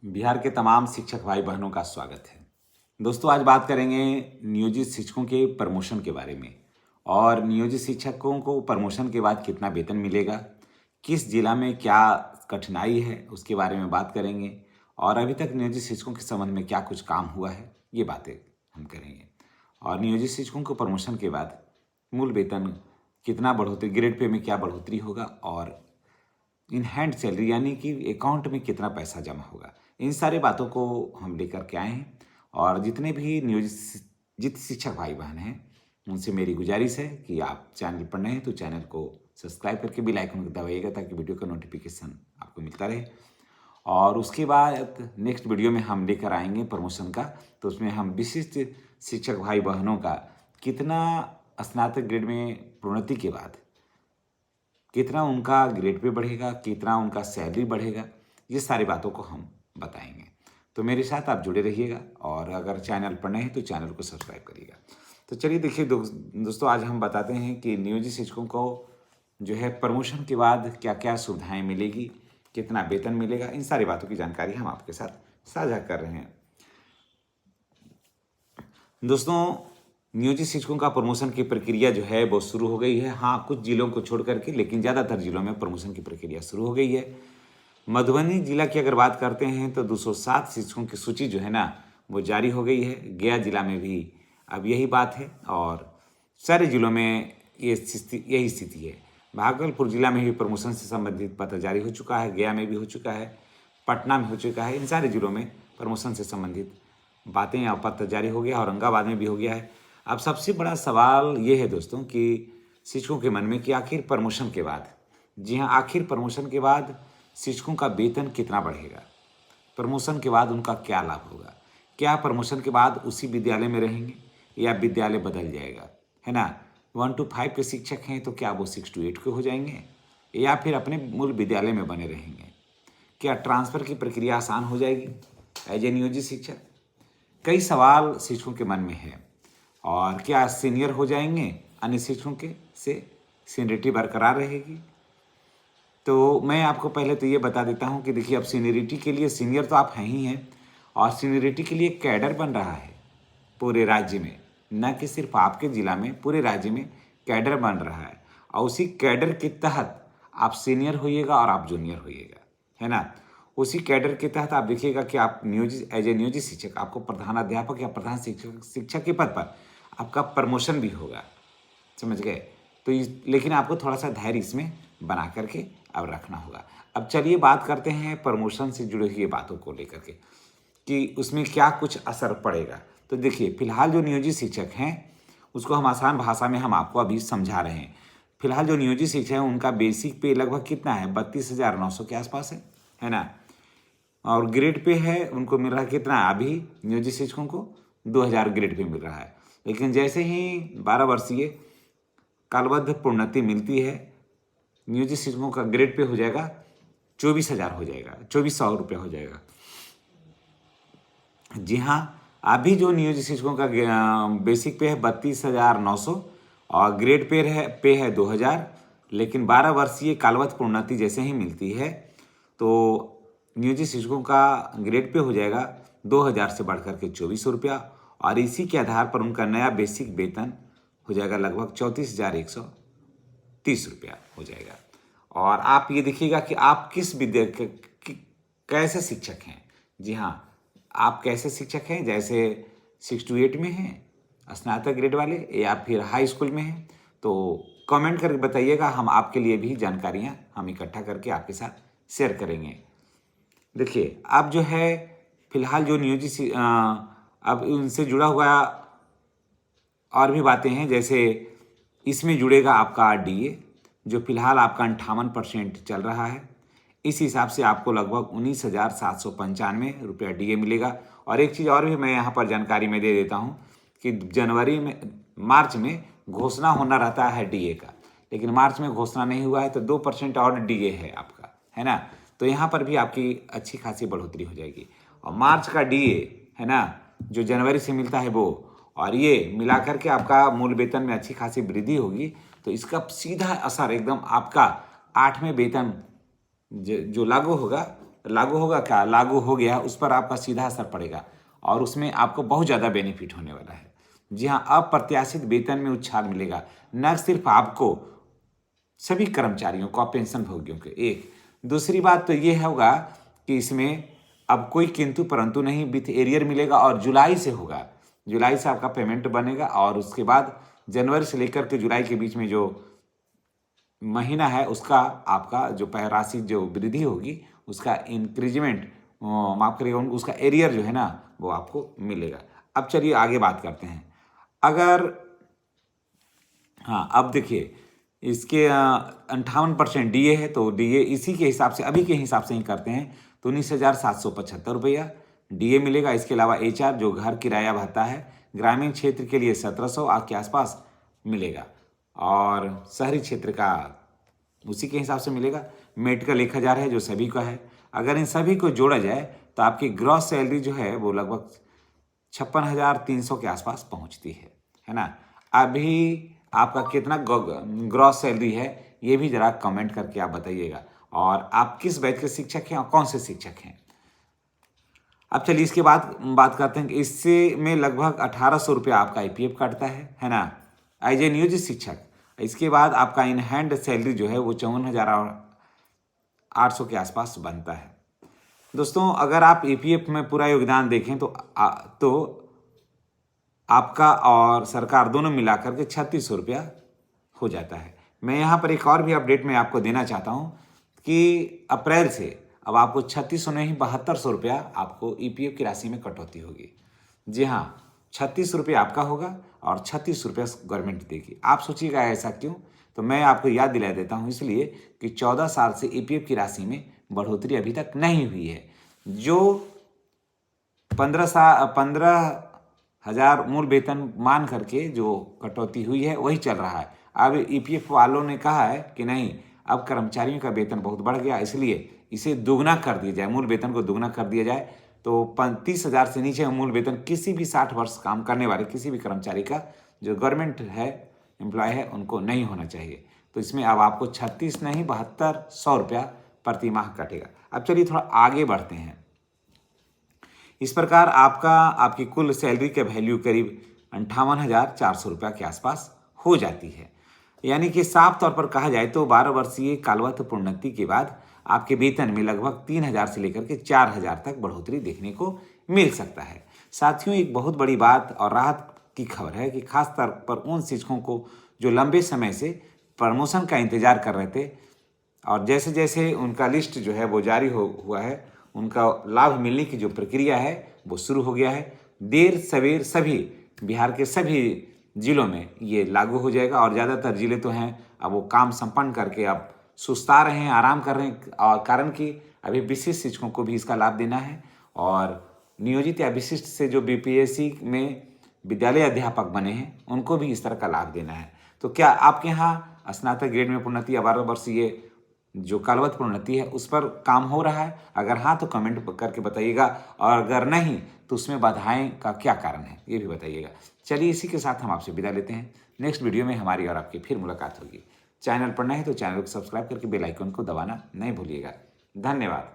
बिहार के तमाम शिक्षक भाई बहनों का स्वागत है। दोस्तों, आज बात करेंगे नियोजित शिक्षकों के प्रमोशन के बारे में और नियोजित शिक्षकों को प्रमोशन के बाद कितना वेतन मिलेगा, किस जिला में क्या कठिनाई है उसके बारे में बात करेंगे और अभी तक नियोजित शिक्षकों के संबंध में क्या कुछ काम हुआ है, ये बातें हम करेंगे। और नियोजित शिक्षकों को प्रमोशन के बाद मूल वेतन कितना बढ़ोतरी, ग्रेड पे में क्या बढ़ोतरी होगा और इन हैंड सैलरी यानी कि अकाउंट में कितना पैसा जमा होगा, इन सारी बातों को हम लेकर के आए हैं। और जितने भी नियोजित शिक्षक भाई बहन हैं उनसे मेरी गुजारिश है कि आप चैनल पर नए हैं तो चैनल को सब्सक्राइब करके बेल आइकन को दबाइएगा ताकि वीडियो का नोटिफिकेशन आपको मिलता रहे। और उसके बाद नेक्स्ट वीडियो में हम लेकर आएंगे प्रमोशन का, तो उसमें हम विशिष्ट शिक्षक भाई बहनों का कितना स्नातक ग्रेड में प्रोन्नति के बाद कितना उनका ग्रेड पे बढ़ेगा, कितना उनका सैलरी बढ़ेगा, ये सारी बातों को हम बताएंगे। तो मेरे साथ आप जुड़े रहिएगा और अगर चैनल पर नए हैं तो चैनल को सब्सक्राइब करिएगा। तो चलिए देखिए दोस्तों, आज हम बताते हैं कि नियोजित शिक्षकों को जो है प्रमोशन के बाद क्या क्या सुविधाएं मिलेगी, कितना वेतन मिलेगा, इन सारी बातों की जानकारी हम आपके साथ साझा कर रहे हैं। दोस्तों, नियोजित शिक्षकों का प्रमोशन की प्रक्रिया जो है वो शुरू हो गई है। हाँ, कुछ जिलों को छोड़ करके, लेकिन ज़्यादातर जिलों में प्रमोशन की प्रक्रिया शुरू हो गई है। मधुबनी जिला की अगर बात करते हैं तो 207 शिक्षकों की सूची जो है ना वो जारी हो गई है। गया जिला में भी अब यही बात है और सारे जिलों में यही स्थिति है। भागलपुर जिला में भी प्रमोशन से संबंधित पत्र जारी हो चुका है, गया में भी हो चुका है, पटना में हो चुका है। इन सारे जिलों में प्रमोशन से संबंधित बातें या पत्र जारी हो गया, औरंगाबाद में भी हो गया है। अब सबसे बड़ा सवाल ये है दोस्तों कि शिक्षकों के मन में कि आखिर प्रमोशन के बाद, जी हाँ, आखिर प्रमोशन के बाद शिक्षकों का वेतन कितना बढ़ेगा, प्रमोशन के बाद उनका क्या लाभ होगा, क्या प्रमोशन के बाद उसी विद्यालय में रहेंगे या विद्यालय बदल जाएगा, है ना। 1 to 5 के शिक्षक हैं तो क्या वो 6 to 8 के हो जाएंगे या फिर अपने मूल विद्यालय में बने रहेंगे, क्या ट्रांसफ़र की प्रक्रिया आसान हो जाएगी एज ए नियोजित शिक्षक। कई सवाल शिक्षकों के मन में है। और क्या सीनियर हो जाएंगे अन्य शिक्षकों के से, सीनियरिटी बरकरार रहेगी। तो मैं आपको पहले तो ये बता देता हूँ कि देखिए, अब सीनियरिटी के लिए सीनियर तो आप हैं ही हैं और सीनियरिटी के लिए कैडर बन रहा है पूरे राज्य में, न कि सिर्फ आपके ज़िला में, पूरे राज्य में कैडर बन रहा है। और उसी कैडर के तहत आप सीनियर होइएगा और आप जूनियर होइएगा, है ना। उसी कैडर के तहत आप देखिएगा कि आप नियोजित एज ए नियोजित शिक्षक, आपको प्रधानाध्यापक या प्रधान शिक्षक के पद पर आपका प्रमोशन भी होगा, समझ गए। तो लेकिन आपको थोड़ा सा धैर्य इसमें बना करके अब रखना होगा। अब चलिए बात करते हैं प्रमोशन से जुड़ी हुई बातों को लेकर के कि उसमें क्या कुछ असर पड़ेगा। तो देखिए, फिलहाल जो नियोजित शिक्षक हैं उसको हम आसान भाषा में हम आपको अभी समझा रहे हैं। फिलहाल जो नियोजित शिक्षक हैं उनका बेसिक पे लगभग कितना है, 32,900 के आसपास है ना। और ग्रेड पे है उनको मिल रहा है कितना, अभी नियोजित शिक्षकों को 2000 ग्रेड पे मिल रहा है। लेकिन जैसे ही 12 वर्षीय कालबद्ध प्रोन्नति मिलती है, नियोजित शिक्षकों का ग्रेड पे हो जाएगा 24,000 हो जाएगा, 2400 रुपये हो जाएगा। जी हाँ, अभी जो नियोजित शिक्षकों का बेसिक पे है 32,900 और ग्रेड पे है 2000। लेकिन 12 वर्षीय कालबद्ध प्रोन्नति जैसे ही मिलती है तो नियोजित शिक्षकों का ग्रेड पे हो जाएगा 2000 से बढ़कर के 2400 रुपया और इसी के आधार पर उनका नया बेसिक वेतन हो जाएगा लगभग 34,130 रुपया हो जाएगा। और आप ये देखिएगा कि आप किस कैसे शिक्षक हैं। जी हाँ, आप कैसे शिक्षक हैं, जैसे 6 to 8 में हैं स्नातक ग्रेड वाले या फिर हाई स्कूल में हैं, तो कमेंट करके बताइएगा। हम आपके लिए भी जानकारियाँ हम इकट्ठा करके आपके साथ शेयर करेंगे। देखिए, अब जो है फिलहाल जो नियोजित अब उनसे जुड़ा हुआ और भी बातें हैं, जैसे इसमें जुड़ेगा आपका डीए जो फिलहाल आपका 58% चल रहा है। इस हिसाब से आपको लगभग 19,795 रुपया डीए मिलेगा। और एक चीज़ और भी मैं यहाँ पर जानकारी में दे देता हूँ कि मार्च में घोषणा होना रहता है डीए का, लेकिन मार्च में घोषणा नहीं हुआ है तो 2% और डीए है आपका, है ना। तो यहाँ पर भी आपकी अच्छी खासी बढ़ोतरी हो जाएगी। और मार्च का डीए है ना जो जनवरी से मिलता है वो, और ये मिलाकर के आपका मूल वेतन में अच्छी खासी वृद्धि होगी। तो इसका सीधा असर एकदम आपका 8वें वेतन जो लागू होगा लागू होगा क्या, लागू हो गया, उस पर आपका सीधा असर पड़ेगा और उसमें आपको बहुत ज़्यादा बेनिफिट होने वाला है। जी हाँ, अप्रत्याशित वेतन में उछाल मिलेगा, न सिर्फ आपको, सभी कर्मचारियों को, पेंशनभोगियों के। एक दूसरी बात तो ये होगा कि इसमें अब कोई किंतु परंतु नहीं, विथ एरियर मिलेगा और जुलाई से होगा। जुलाई से आपका पेमेंट बनेगा और उसके बाद जनवरी से लेकर के जुलाई के बीच में जो महीना है उसका आपका जो राशि जो वृद्धि होगी उसका इंक्रीजमेंट, माफ करिएगा, उसका एरियर जो है ना वो आपको मिलेगा। अब चलिए आगे बात करते हैं। अगर हाँ, अब देखिए इसके 58% डीए है, तो डीए इसी के हिसाब से, अभी के हिसाब से ही करते हैं तो 19,775 रुपया डीए मिलेगा। इसके अलावा एचआर जो घर किराया भत्ता है ग्रामीण क्षेत्र के लिए 1700 के आसपास मिलेगा और शहरी क्षेत्र का उसी के हिसाब से मिलेगा। मेडिकल 1000 है जो सभी का है। अगर इन सभी को जोड़ा जाए तो आपकी ग्रॉस सैलरी जो है वो लगभग 56,300 के आसपास पहुंचती है ना। अभी आपका कितना ग्रॉस सैलरी है ये भी जरा कमेंट करके आप बताइएगा, और आप किस बैच के शिक्षक हैं और कौन से शिक्षक हैं। अब चलिए इसके बाद बात करते हैं कि इससे में लगभग 1800 रुपया आपका ईपीएफ काटता है ना, एज ए नियोजित शिक्षक। इसके बाद आपका इन हैंड सैलरी जो है वो 54,800 के आसपास बनता है। दोस्तों अगर आप ईपीएफ में पूरा योगदान देखें तो आपका और सरकार दोनों मिलाकर के 3600 रुपया हो जाता है। मैं यहाँ पर एक और भी अपडेट मैं आपको देना चाहता हूँ कि अप्रैल से अब आपको 3600 नहीं 7200 रुपया आपको ईपीएफ की राशि में कटौती होगी। जी हाँ, 36 रुपये आपका होगा और 36 रुपया गवर्नमेंट देगी। आप सोचिएगा ऐसा क्यों, तो मैं आपको याद दिला देता हूँ, इसलिए कि 14 साल से ईपीएफ की राशि में बढ़ोतरी अभी तक नहीं हुई है। जो 15,000 मूल वेतन मान करके जो कटौती हुई है वही चल रहा है। अब ईपीएफ वालों ने कहा है कि नहीं, अब कर्मचारियों का वेतन बहुत बढ़ गया, इसलिए इसे दोगुना कर दिया जाए, मूल वेतन को दोगुना कर दिया जाए। तो 35,000 से नीचे मूल वेतन किसी भी 60 वर्ष काम करने वाले किसी भी कर्मचारी का, जो गवर्नमेंट है एम्प्लॉय है, उनको नहीं होना चाहिए। तो इसमें अब आपको 36 नहीं 7200 रुपया प्रति माह कटेगा। अब चलिए थोड़ा आगे बढ़ते हैं। इस प्रकार आपकी कुल सैलरी के वैल्यू करीब 58,400 रुपया के आसपास हो जाती है। यानी कि साफ तौर पर कहा जाए तो 12 वर्षीय कालवत प्रोन्नति के बाद आपके वेतन में लगभग 3,000 से लेकर के 4,000 तक बढ़ोतरी देखने को मिल सकता है। साथियों, एक बहुत बड़ी बात और राहत की खबर है कि खास तौर पर उन शिक्षकों को जो लंबे समय से प्रमोशन का इंतजार कर रहे थे और जैसे जैसे उनका लिस्ट जो है वो जारी हुआ है, उनका लाभ मिलने की जो प्रक्रिया है वो शुरू हो गया है। देर सवेर सभी बिहार के सभी जिलों में ये लागू हो जाएगा और ज़्यादातर जिले तो हैं अब वो काम संपन्न करके अब सुस्ता रहे हैं, आराम कर रहे हैं, और कारण कि अभी विशिष्ट शिक्षकों को भी इसका लाभ देना है और नियोजित या विशिष्ट से जो बीपीएससी में विद्यालय अध्यापक बने हैं उनको भी इस तरह का लाभ देना है। तो क्या आपके यहाँ स्नातक ग्रेड में प्रोन्नति या 12 वर्षीय जो कालवत प्रोन्नति है उस पर काम हो रहा है? अगर हाँ तो कमेंट करके बताइएगा, और अगर नहीं तो उसमें बाधाएं का क्या कारण है ये भी बताइएगा। चलिए इसी के साथ हम आपसे विदा लेते हैं। नेक्स्ट वीडियो में हमारी और आपकी फिर मुलाकात होगी। चैनल पर नए हैं तो चैनल को सब्सक्राइब करके बेल आइकन को दबाना नहीं भूलिएगा। धन्यवाद।